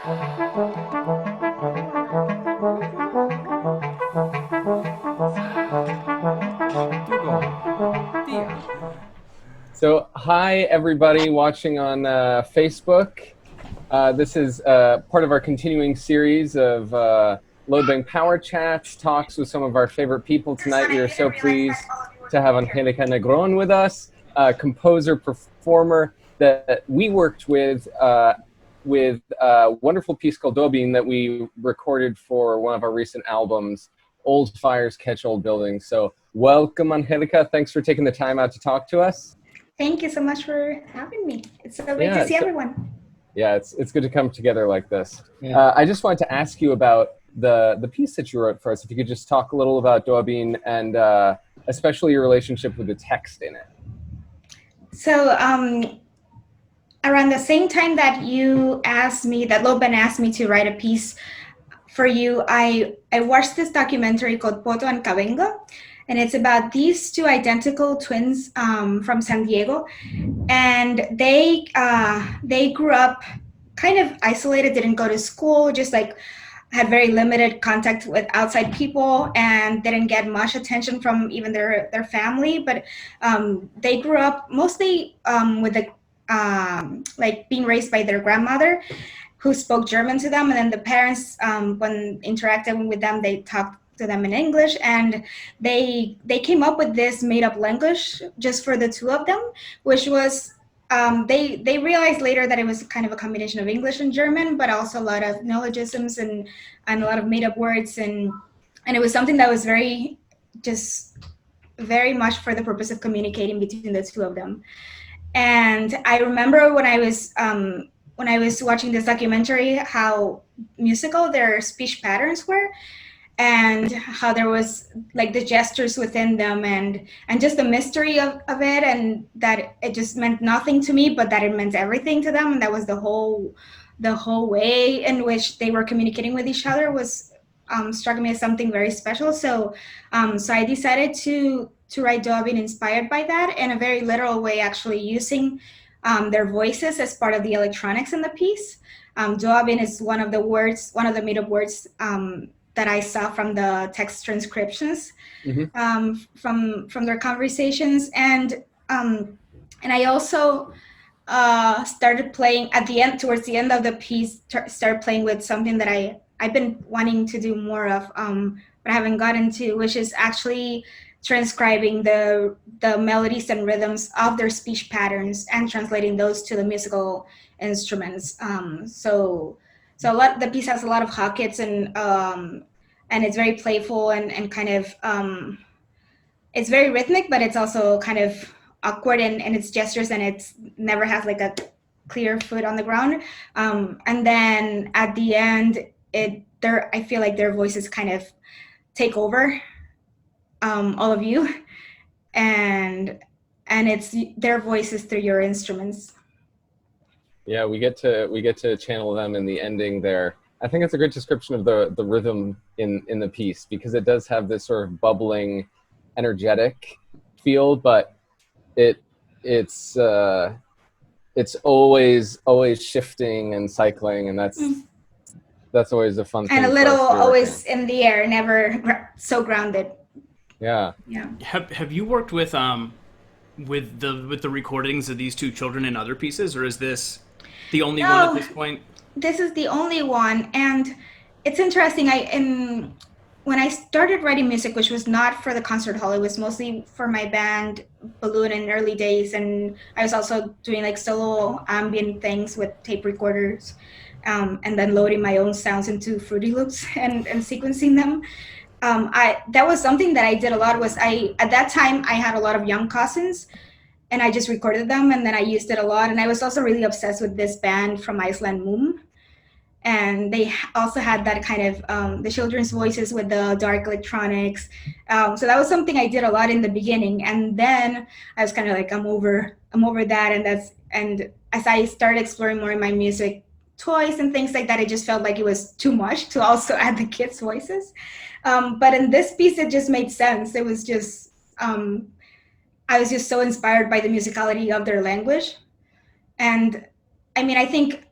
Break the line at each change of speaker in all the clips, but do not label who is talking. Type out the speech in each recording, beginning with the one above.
So, hi everybody watching on Facebook. This is part of our continuing series of Load Bank Power Chats, talks with some of our favorite people. Tonight, we are so pleased to have Angelica Negron with us, a composer, performer that we worked with a wonderful piece called Dobin that we recorded for one of our recent albums, Old Fires Catch Old Buildings. So, welcome, Angelica. Thanks for taking the time out to talk to us.
Thank you so much for having me. It's so great to see everyone.
Yeah, it's good to come together like this. Yeah. I just wanted to ask you about the piece that you wrote for us. If you could just talk a little about Dobin and especially your relationship with the text in it.
So around the same time that Loban asked me to write a piece for you, I watched this documentary called Poto and Cabenga, and it's about these two identical twins from San Diego, and they grew up kind of isolated, didn't go to school, just like had very limited contact with outside people and didn't get much attention from even their family. But they grew up mostly with the like being raised by their grandmother, who spoke German to them, and then the parents, when interacting with them, they talked to them in English, and they came up with this made-up language just for the two of them, which was they realized later that it was kind of a combination of English and German, but also a lot of neologisms and a lot of made-up words, and it was something that was very much for the purpose of communicating between the two of them. And I remember when I was watching this documentary, how musical their speech patterns were, and how there was like the gestures within them, and just the mystery of it, and that it just meant nothing to me, but that it meant everything to them. And that was the whole way in which they were communicating with each other was struck me as something very special. So I decided to write Dobin inspired by that, in a very literal way, actually using their voices as part of the electronics in the piece. Dobin is one of the made-up words that I saw from the text transcriptions from their conversations, and I also started playing at the end, towards the end of the piece, started playing with something that I've been wanting to do more of, but I haven't gotten to, which is actually transcribing the melodies and rhythms of their speech patterns and translating those to the musical instruments. So the piece has a lot of hockets, and it's very playful and kind of it's very rhythmic, but it's also kind of awkward in its gestures, and it's never has like a clear foot on the ground. And then at the end, I feel like their voices kind of take over all of you, and it's their voices through your instruments.
Yeah, we get to channel them in the ending there. I think it's a great description of the rhythm in the piece, because it does have this sort of bubbling, energetic feel, but it's always shifting and cycling, and that's always a fun thing.
And a little always in the air, never so grounded.
Yeah.
Have you worked with the recordings of these two children in other pieces, or is this the only one at this point?
This is the only one, and it's interesting. When I started writing music, which was not for the concert hall, it was mostly for my band Balloon in early days, and I was also doing like solo ambient things with tape recorders, and then loading my own sounds into Fruity Loops and sequencing them. That was something that I did a lot. At that time I had a lot of young cousins, and I just recorded them, and then I used it a lot. And I was also really obsessed with this band from Iceland, Moom. And they also had that kind of the children's voices with the dark electronics. So that was something I did a lot in the beginning. And then I was kind of like, I'm over that. And as I started exploring more in my music, toys and things like that, it just felt like it was too much to also add the kids' voices. But in this piece, it just made sense. It was just, I was just so inspired by the musicality of their language. And I mean, I think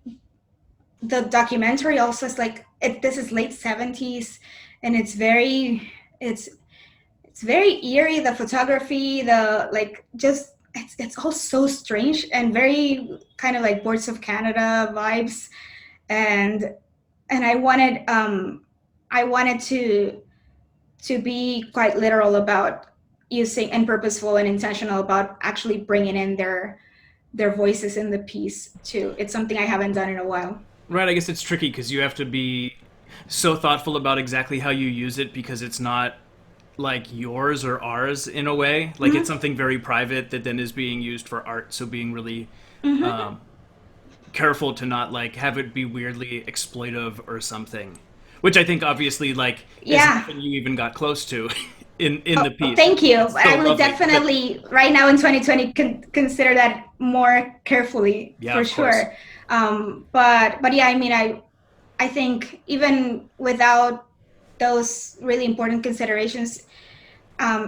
the documentary also is like this is late 70s, and it's very eerie. The photography, the like, just it's all so strange and very kind of like Boards of Canada vibes, and I wanted to be quite literal about using, and purposeful and intentional about actually bringing in their voices in the piece too. It's something I haven't done in a while.
Right, I guess it's tricky because you have to be so thoughtful about exactly how you use it because it's not like yours or ours in a way. Like it's something very private that then is being used for art. So being really careful to not like have it be weirdly exploitive or something, which I think obviously like is nothing you even got close to in the piece.
Thank you.
So
I would
lovely,
definitely right now in 2020 consider that more carefully, for sure. But yeah, I mean, I think even without those really important considerations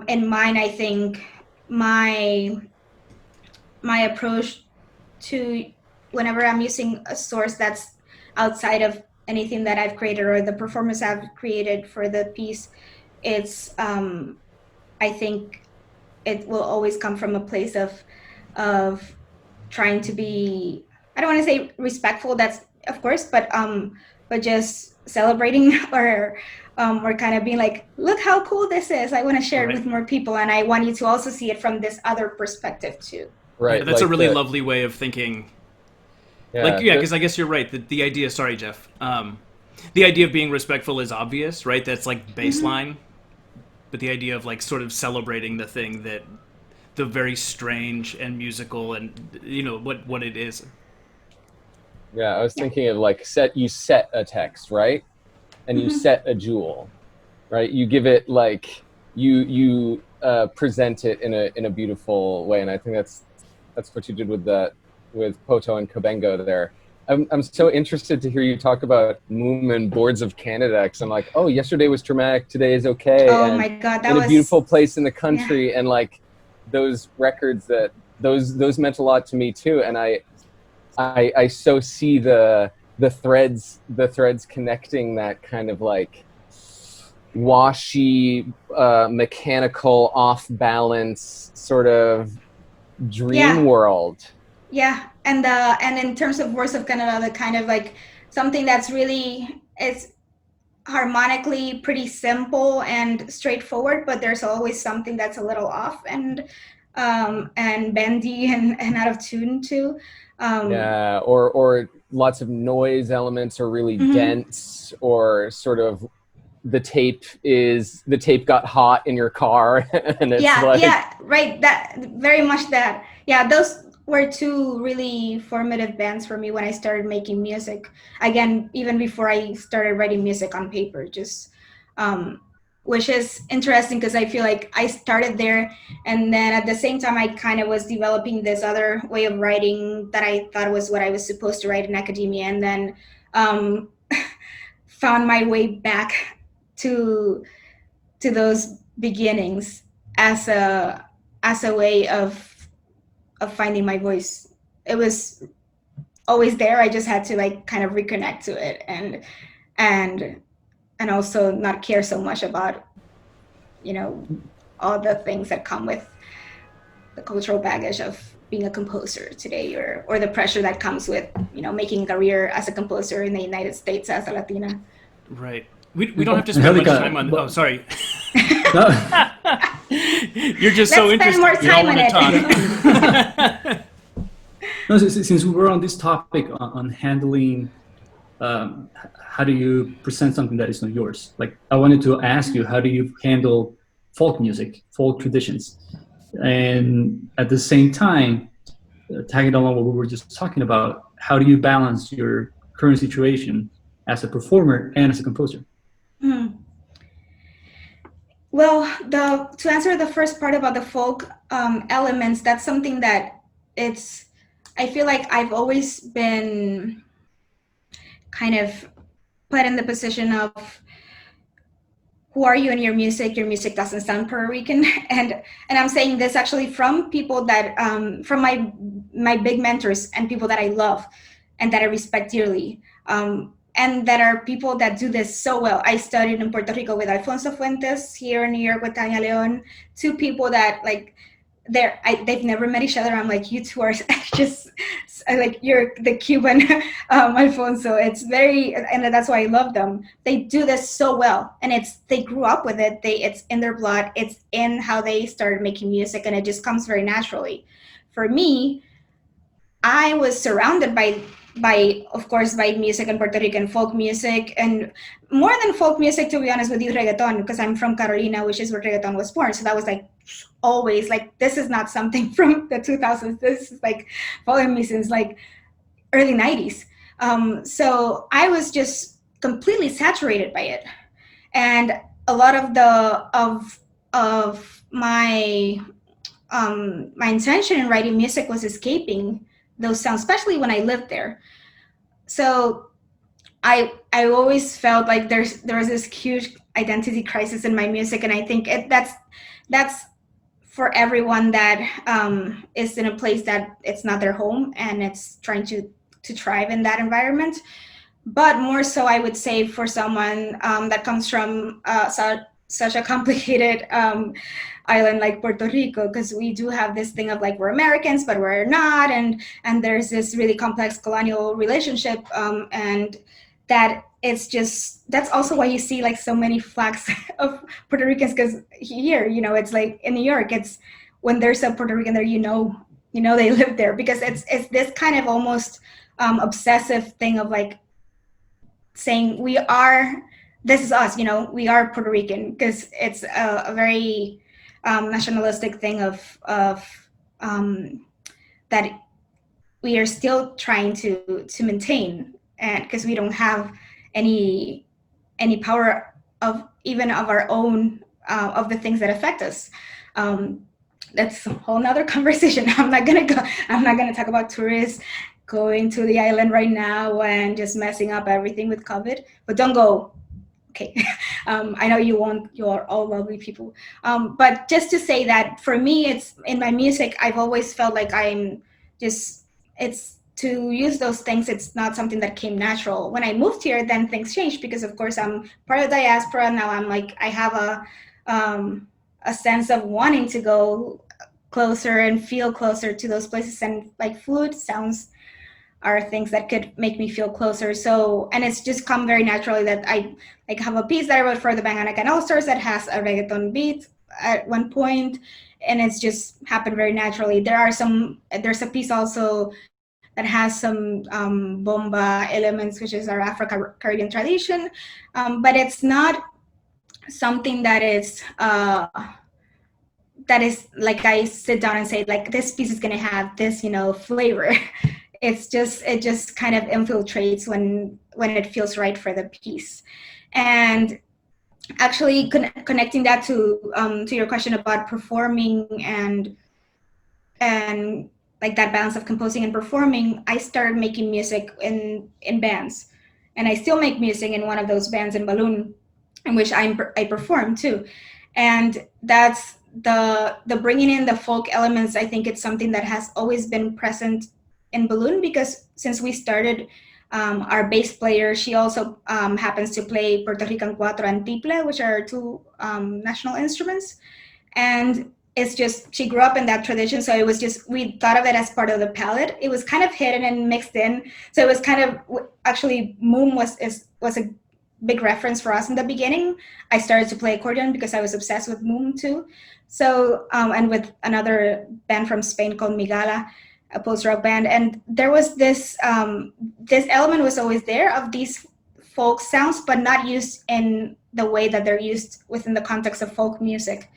in mind, I think my approach to whenever I'm using a source that's outside of anything that I've created or the performance I've created for the piece, it's I think it will always come from a place of trying to be, I don't want to say respectful, that's of course, but just celebrating or kind of being like, look how cool this is. I want to share it with more people, and I want you to also see it from this other perspective too.
Right.
Yeah, that's a really lovely way of thinking.
Yeah,
because I guess you're right. The idea, sorry, Jeff. The idea of being respectful is obvious, right? That's like baseline. But the idea of like sort of celebrating the thing that the very strange and musical and you know what it is.
Yeah, I was thinking of like you set a text, right? And you set a jewel, right? You give it like you present it in a beautiful way, and I think that's what you did with Poto and Kabengo there. I'm so interested to hear you talk about Moom and Boards of Canada, because I'm like, oh, yesterday was traumatic, today is okay.
Oh
and
my God, that
in
was
a beautiful place in the country, and like those records that those meant a lot to me too, and I so see the threads connecting that kind of like washy, mechanical, off balance sort of dream world.
Yeah, and in terms of Boards of Canada, the kind of like something that's really, it's harmonically pretty simple and straightforward, but there's always something that's a little off and bendy and out of tune too.
Yeah, or lots of noise elements are really dense, or sort of the tape got hot in your car and it's
right, that very much that. Yeah, those were two really formative bands for me when I started making music. Again, even before I started writing music on paper, just which is interesting because I feel like I started there, and then at the same time I kind of was developing this other way of writing that I thought was what I was supposed to write in academia, and then found my way back to those beginnings as a way of finding my voice. It was always there. I just had to like kind of reconnect to it and also not care so much about, you know, all the things that come with the cultural baggage of being a composer today, or the pressure that comes with, you know, making a career as a composer in the United States as a Latina.
Right. We don't have to spend much time on. Oh, sorry. You're just so interested.
Let's spend more time on
it.
No, since we were on this topic on handling, how do you present something that is not yours? Like, I wanted to ask you, how do you handle folk music, folk traditions? And at the same time, tagging along what we were just talking about, how do you balance your current situation as a performer and as a composer?
Well, to answer the first part about the folk elements, that's something that I feel like I've always been kind of put in the position of, who are you in your music? Your music doesn't sound Puerto Rican. And I'm saying this actually from people that, from my big mentors and people that I love and that I respect dearly. and that are people that do this so well. I studied in Puerto Rico with Alfonso Fuentes, here in New York with Tania Leon, two people that like they've never met each other. I'm like, you two are just like, you're the Cuban Alfonso. It's very, and that's why I love them. They do this so well, and they grew up with it. It's in their blood. It's in how they started making music, and it just comes very naturally. For me, I was surrounded by of course by music and Puerto Rican folk music, and more than folk music, to be honest with you, reggaeton, because I'm from Carolina, which is where reggaeton was born. So that was like always like, this is not something from the 2000s. This is like following me since like early 90s. So I was just completely saturated by it, and a lot of my my intention in writing music was escaping those sounds, especially when I lived there. So I always felt like there was this huge identity crisis in my music, and I think that's for everyone that is in a place that it's not their home and it's trying to thrive in that environment. But more so, I would say for someone that comes from such a complicated island like Puerto Rico, because we do have this thing of like, we're Americans but we're not, and there's this really complex colonial relationship, and that it's just, that's also why you see like so many flags of Puerto Ricans, because here, you know, it's like in New York, it's when there's a Puerto Rican there, you know they live there, because it's this kind of almost obsessive thing of like saying this is us, you know, we are Puerto Rican, because it's a very nationalistic thing of that we are still trying to maintain, and because we don't have any power of even of our own of the things that affect us. That's a whole nother conversation. I'm not gonna talk about tourists going to the island right now and just messing up everything with COVID, but don't go. Okay. I know you won't, you're all lovely people. But just to say that for me, it's in my music, I've always felt like it's to use those things. It's not something that came natural. When I moved here, then things changed, because of course I'm part of the diaspora. Now I'm like, I have a sense of wanting to go closer and feel closer to those places, and like food, sounds are things that could make me feel closer. So, and it's just come very naturally that I like have a piece that I wrote for the Bang Anakan All-Stars that has a reggaeton beat at one point, and it's just happened very naturally. There's a piece also that has some bomba elements, which is our Afro-Caribbean tradition, but it's not something that is like I sit down and say like, this piece is gonna have this, you know, flavor. It just kind of infiltrates when it feels right for the piece. And actually connecting that to your question about performing and like that balance of composing and performing, I started making music in bands, and I still make music in one of those bands in Balloon, in which I perform too. And that's the bringing in the folk elements. I think it's something that has always been present in Balloon, because since we started, our bass player, she also happens to play Puerto Rican cuatro and tiple, which are two national instruments. And it's just, she grew up in that tradition. So it was just, we thought of it as part of the palette. It was kind of hidden and mixed in. So it was kind of, actually, Moom was a big reference for us in the beginning. I started to play accordion because I was obsessed with Moom too. So, and with another band from Spain called Migala, a post-rock band. And there was this element was always there of these folk sounds, but not used in the way that they're used within the context of folk music.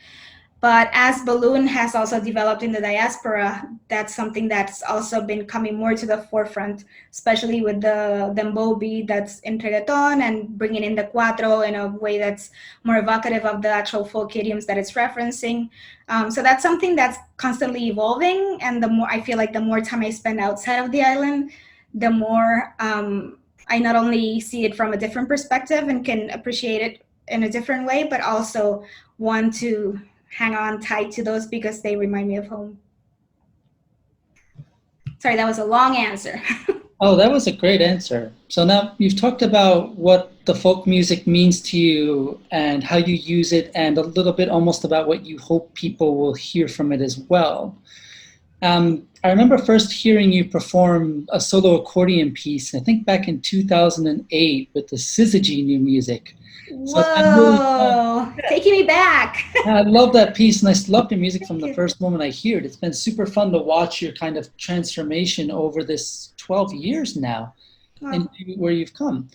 But as Balloon has also developed in the diaspora, that's something that's also been coming more to the forefront, especially with the dembow beat that's in reggaeton, and bringing in the cuatro in a way that's more evocative of the actual folk idioms that it's referencing. So that's something that's constantly evolving. And the more, I feel like the more time I spend outside of the island, the more I not only see it from a different perspective and can appreciate it in a different way, but also want to hang on tight to those because they remind me of home. Sorry, that was a long answer.
Oh, that was a great answer. So now you've talked about what the folk music means to you and how you use it, and a little bit almost about what you hope people will hear from it as well. I remember first hearing you perform a solo accordion piece, I think back in 2008 with the Syzygy New Music. So it's been really fun.
Whoa, taking me back.
I love that piece, and I loved your music from
Thank
the
you.
first moment I hear it. It's been super fun to watch your kind of transformation over this 12 years now
Wow.
into where you've come.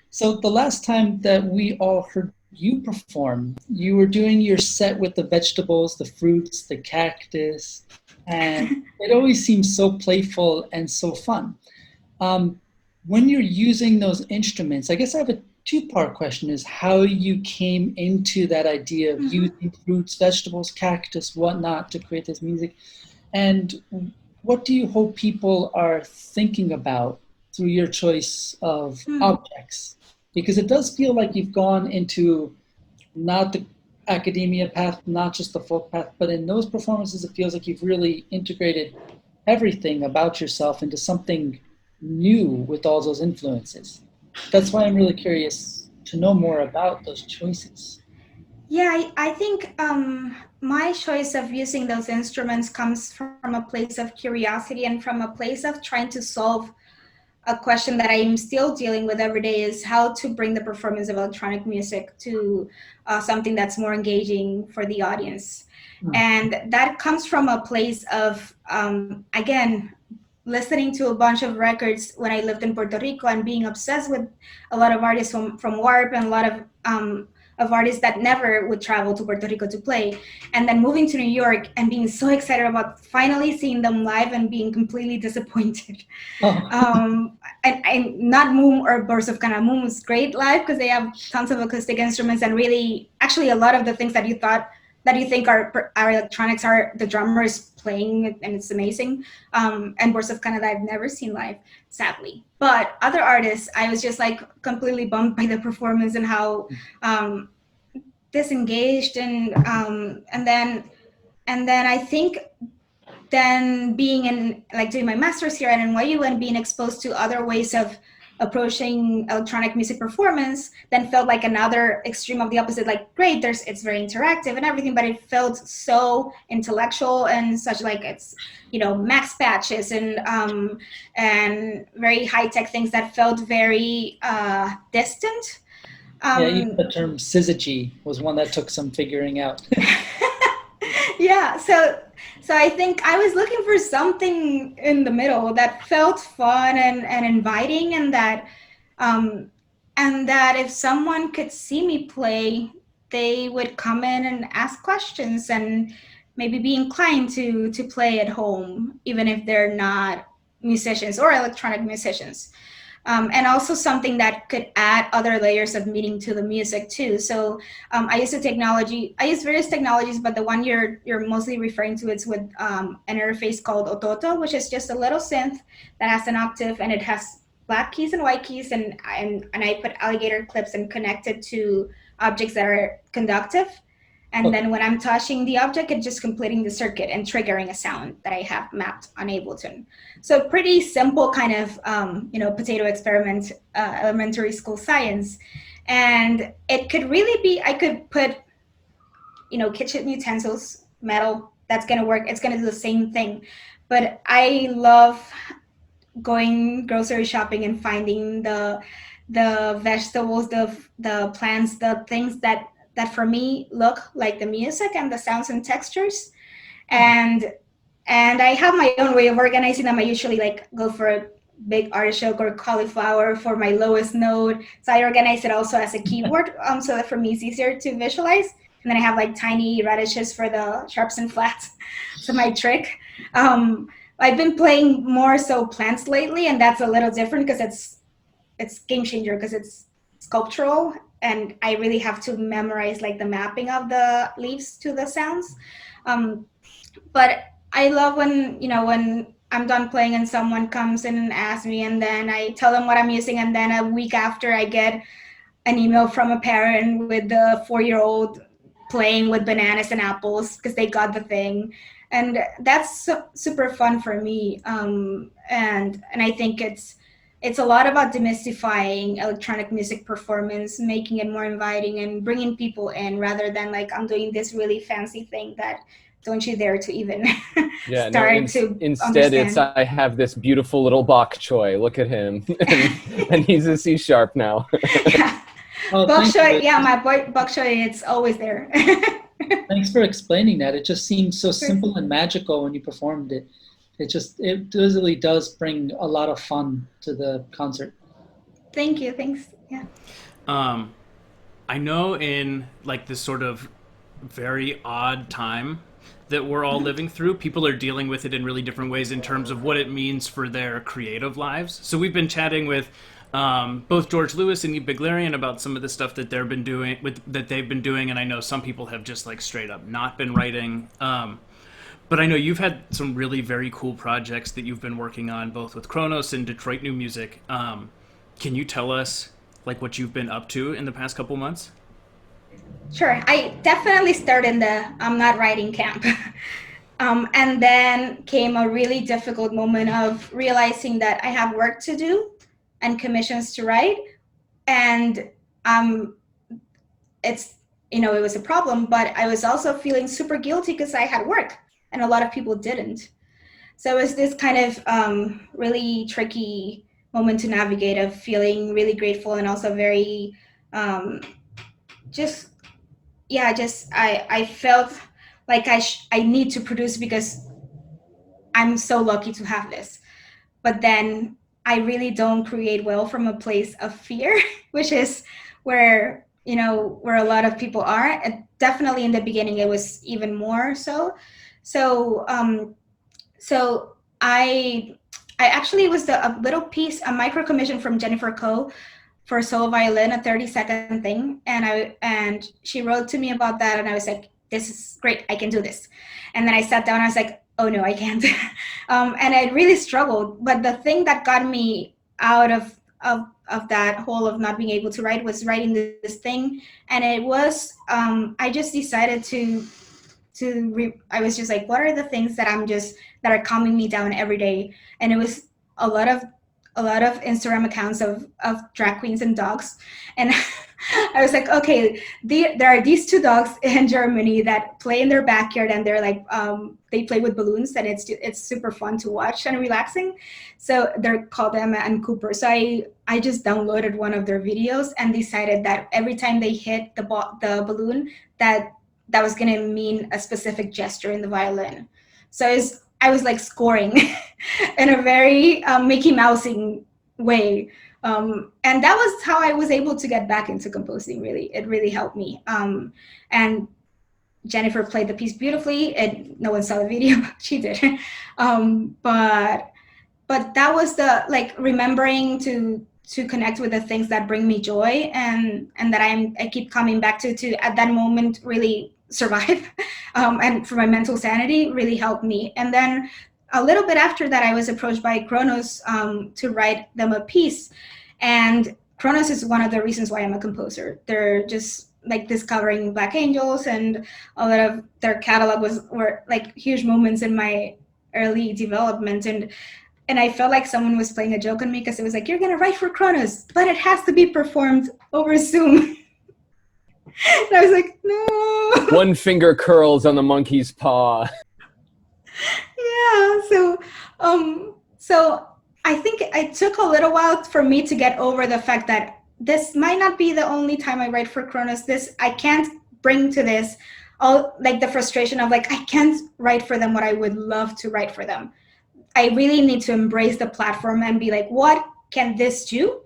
So the last time that we all heard you perform, you were doing your set with the vegetables, the fruits, the cactus, and it always seems so playful and so fun. When you're using those instruments, I guess I have a two-part question is how you came into that idea of using fruits, vegetables, cactus, whatnot to create this music. And what do you hope people are thinking about through your choice of objects? Because it does feel like you've gone into not the academia path, not just the folk path, but in those performances, it feels like you've really integrated everything about yourself into something new with all those influences. That's why I'm really curious to know more about those choices.
Yeah, I think my choice of using those instruments comes from a place of curiosity and from a place of trying to solve a question that I'm still dealing with every day, is how to bring the performance of electronic music to something that's more engaging for the audience. And that comes from a place of, again, listening to a bunch of records when I lived in Puerto Rico and being obsessed with a lot of artists from WARP and a lot of artists that never would travel to Puerto Rico to play. And then moving to New York and being so excited about finally seeing them live and being completely disappointed. And not Moom or Burst of Kana. Moom was great live because they have tons of acoustic instruments, and really, actually, a lot of the things that you think are electronics are the drummer is playing, and it's amazing. And Burst of Canada I've never seen live, sadly. But other artists, I was just like completely bummed by the performance and how disengaged, and then I think then being in, like, doing my master's here at NYU and being exposed to other ways of approaching electronic music performance, then felt like another extreme of the opposite. Like, great, it's very interactive and everything, but it felt so intellectual and such, like, it's, max patches and very high tech things that felt very distant.
Even the term syzygy was one that took some figuring out.
Yeah, so I think I was looking for something in the middle that felt fun and inviting, and that if someone could see me play, they would come in and ask questions and maybe be inclined to play at home, even if they're not musicians or electronic musicians. And also something that could add other layers of meaning to the music too. So I use various technologies, but the one you're mostly referring to is with an interface called Ototo, which is just a little synth that has an octave, and it has black keys and white keys, and I put alligator clips and connect it to objects that are conductive. And then when I'm touching the object, it's just completing the circuit and triggering a sound that I have mapped on Ableton. So pretty simple kind of, potato experiment, elementary school science. And it could really be, I could put, kitchen utensils, metal, that's going to work. It's going to do the same thing. But I love going grocery shopping and finding the vegetables, the plants, the things that for me look like the music and the sounds and textures. And I have my own way of organizing them. I usually go for a big artichoke or cauliflower for my lowest note. So I organize it also as a keyboard, so that for me it's easier to visualize. And then I have tiny radishes for the sharps and flats. So my trick. I've been playing more so plants lately, and that's a little different because it's game changer because it's sculptural, and I really have to memorize the mapping of the leaves to the sounds. But I love when I'm done playing and someone comes in and asks me, and then I tell them what I'm using, and then a week after I get an email from a parent with the 4-year-old playing with bananas and apples because they got the thing. And that's super fun for me. And I think it's it's a lot about demystifying electronic music performance, making it more inviting and bringing people in, rather than like I'm doing this really fancy thing that don't you dare to even
Yeah, no,
start to
instead it's
understand.
I have this beautiful little bok choy. Look at him. and he's a C sharp now.
Yeah.
Oh,
Bok
thank
choy,
you.
yeah, my boy bok choy, it's always there.
Thanks for explaining that. It just seems so simple and magical when you performed it. It really does bring a lot of fun to the concert.
Thank you, thanks. Yeah.
Um, I know in like this sort of very odd time that we're all living through, people are dealing with it in really different ways in terms of what it means for their creative lives. So we've been chatting with both George Lewis and Eve Biglarian about some of the stuff that they've been doing, and I know some people have just like straight up not been writing. But I know you've had some really very cool projects that you've been working on, both with Kronos and Detroit New Music. Can you tell us like what you've been up to in the past couple months?
Sure. I definitely started in the I'm not writing camp. And then came a really difficult moment of realizing that I have work to do and commissions to write. And it's, it was a problem, but I was also feeling super guilty because I had work and a lot of people didn't. So it was this kind of really tricky moment to navigate, of feeling really grateful and also very just I felt like I need to produce because I'm so lucky to have this. But then I really don't create well from a place of fear, which is where where a lot of people are. And definitely in the beginning, it was even more so. So so I actually was a little piece, a micro commission from Jennifer Coe for solo violin, a 30-second thing, and she wrote to me about that, and I was like, this is great, I can do this. And then I sat down and I was like, oh no, I can't. And I really struggled. But the thing that got me out of that hole of not being able to write was writing this thing. And it was I just decided I was just like, what are the things that that are calming me down every day? And it was a lot of Instagram accounts of drag queens and dogs. And I was like, okay, there are these two dogs in Germany that play in their backyard, and they're like, they play with balloons, and it's super fun to watch and relaxing. So they're called Emma and Cooper. So I just downloaded one of their videos and decided that every time they hit the balloon, that was going to mean a specific gesture in the violin. So I was like scoring in a very Mickey Mousing way. And that was how I was able to get back into composing, really. It really helped me. And Jennifer played the piece beautifully, and no one saw the video. She did. But that was the, like, remembering to connect with the things that bring me joy, and that I keep coming back to at that moment really survive, and for my mental sanity really helped me. And then a little bit after that, I was approached by Kronos to write them a piece. And Kronos is one of the reasons why I'm a composer. They're just like discovering Black Angels, and a lot of their catalog were like huge moments in my early development. And I felt like someone was playing a joke on me, because it was like, you're going to write for Kronos, but it has to be performed over Zoom. And I was like, no.
One finger curls on the monkey's paw.
Yeah. So I think it took a little while for me to get over the fact that this might not be the only time I write for Kronos. I can't bring to this all like the frustration of like, I can't write for them what I would love to write for them. I really need to embrace the platform and be like, what can this do?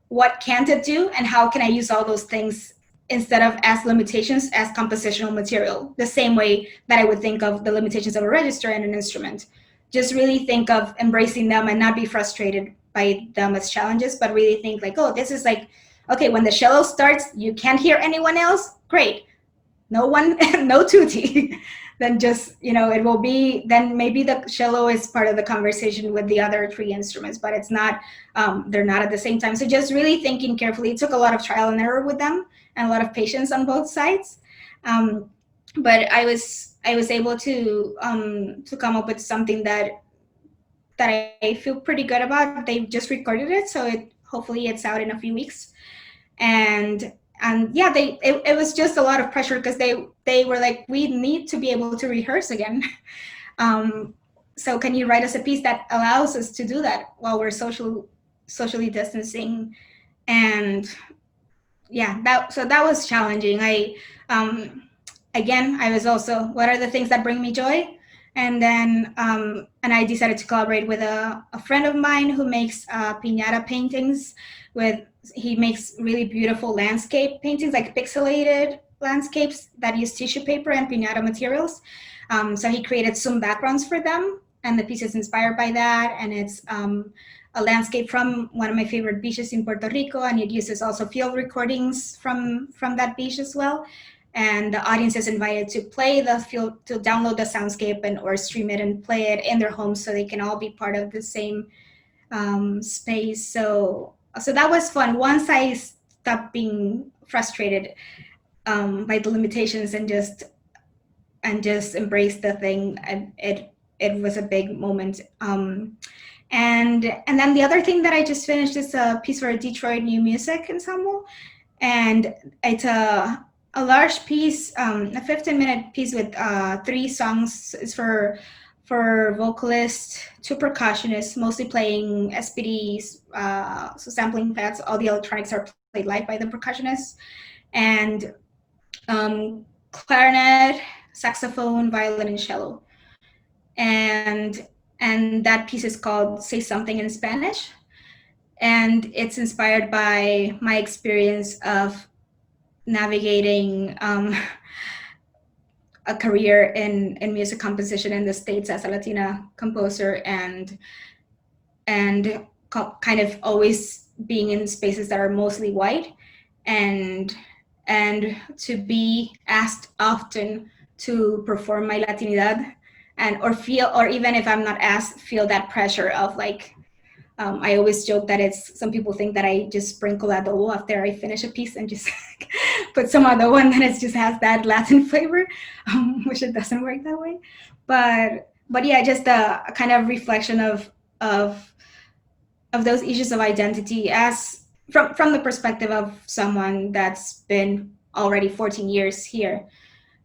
What can't it do? And how can I use all those things instead of as limitations, as compositional material, the same way that I would think of the limitations of a register and an instrument. Just really think of embracing them and not be frustrated by them as challenges, but really think like, oh, this is like, okay, when the cello starts, you can't hear anyone else? Great. No one, no tutti. Then just, it will be, then maybe the cello is part of the conversation with the other three instruments, but it's not, they're not at the same time. So just really thinking carefully. It took a lot of trial and error with them, and a lot of patience on both sides. But I was able to come up with something that that I feel pretty good about. They just recorded it, so hopefully it's out in a few weeks. And yeah, it was just a lot of pressure because they were like, we need to be able to rehearse again. So can you write us a piece that allows us to do that while we're socially distancing? And yeah, that was challenging. Again, I was also, what are the things that bring me joy? And then and I decided to collaborate with a friend of mine who makes piñata paintings. He makes really beautiful landscape paintings, like pixelated landscapes that use tissue paper and piñata materials. So he created some backgrounds for them, and the piece is inspired by that. And it's a landscape from one of my favorite beaches in Puerto Rico, and it uses also field recordings from that beach as well. And the audience is invited to play the field, to download the soundscape or stream it and play it in their homes, so they can all be part of the same space. So that was fun. Once I stopped being frustrated by the limitations and just embraced the thing, it was a big moment. And then the other thing that I just finished is a piece for Detroit New Music Ensemble, and it's a large piece, a 15-minute piece with 3 songs. It's for vocalists, 2 percussionists, mostly playing SPDs, so sampling pads. All the electronics are played live by the percussionists, and clarinet, saxophone, violin, and cello. And that piece is called Say Something in Spanish. And it's inspired by my experience of navigating a career in music composition in the States as a Latina composer, and kind of always being in spaces that are mostly white, and to be asked often to perform my Latinidad, or even if I'm not asked, feel that pressure of like, I always joke that some people think that I just sprinkle adobo after I finish a piece and just put some other one that just has that Latin flavor, which it doesn't work that way. But yeah, just a kind of reflection of those issues of identity as from the perspective of someone that's been already 14 years here.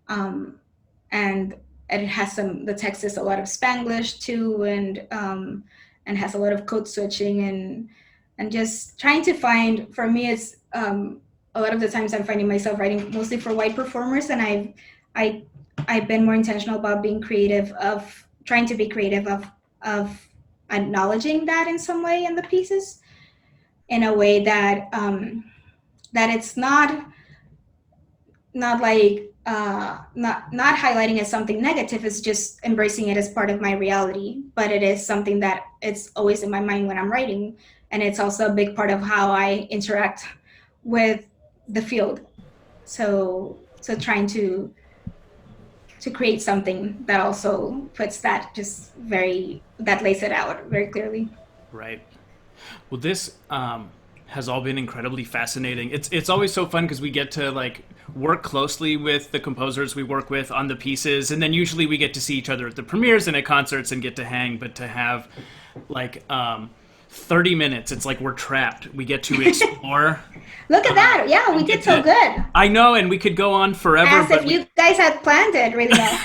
And it has the text is a lot of Spanglish too, and has a lot of code switching, and just trying to find, for me, it's a lot of the times I'm finding myself writing mostly for white performers, and I've been more intentional about being creative, of trying to be creative, of acknowledging that in some way in the pieces, in a way that that it's not like not highlighting as something negative. It's just embracing it as part of my reality, but it is something that it's always in my mind when I'm writing, and it's also a big part of how I interact with the field. So trying to create something that also puts that that lays it out very clearly.
Right. Well, this has all been incredibly fascinating. It's always so fun because we get to like work closely with the composers we work with on the pieces, and then usually we get to see each other at the premieres and at concerts and get to hang. But to have like 30 minutes, it's like we're trapped. We get to explore.
Look at that. Yeah, we did so good.
I know, and we could go on forever.
As if you guys had planned it really well.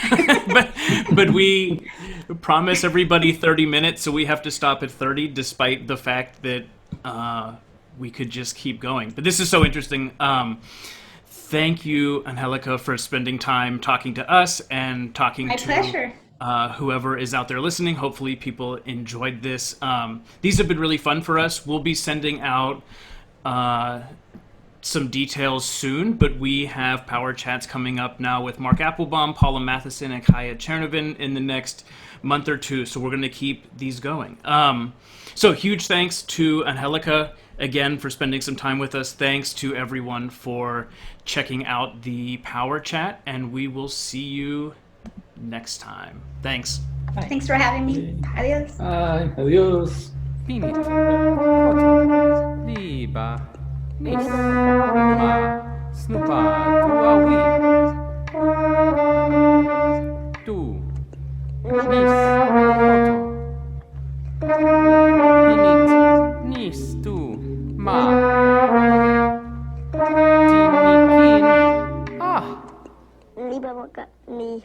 but we promise everybody 30 minutes, so we have to stop at 30, despite the fact that we could just keep going. But this is so interesting. Thank you, Angelica, for spending time talking to us and talking
My
to
pleasure.
Whoever is out there listening. Hopefully people enjoyed this. These have been really fun for us. We'll be sending out some details soon, but we have Power Chats coming up now with Mark Applebaum, Paula Matheson, and Kaya Chernovin in the next month or two, so we're going to keep these going. So huge thanks to Angelica again for spending some time with us. Thanks to everyone for checking out the Power Chat, and we will see you next time. Thanks.
Bye.
Thanks for having me. Adios.
Adios.
Finit. Ot. Liba. Nis. Ma. Snupa. Tuawi. Tu. Nis. Oto.
Liba Waka, ni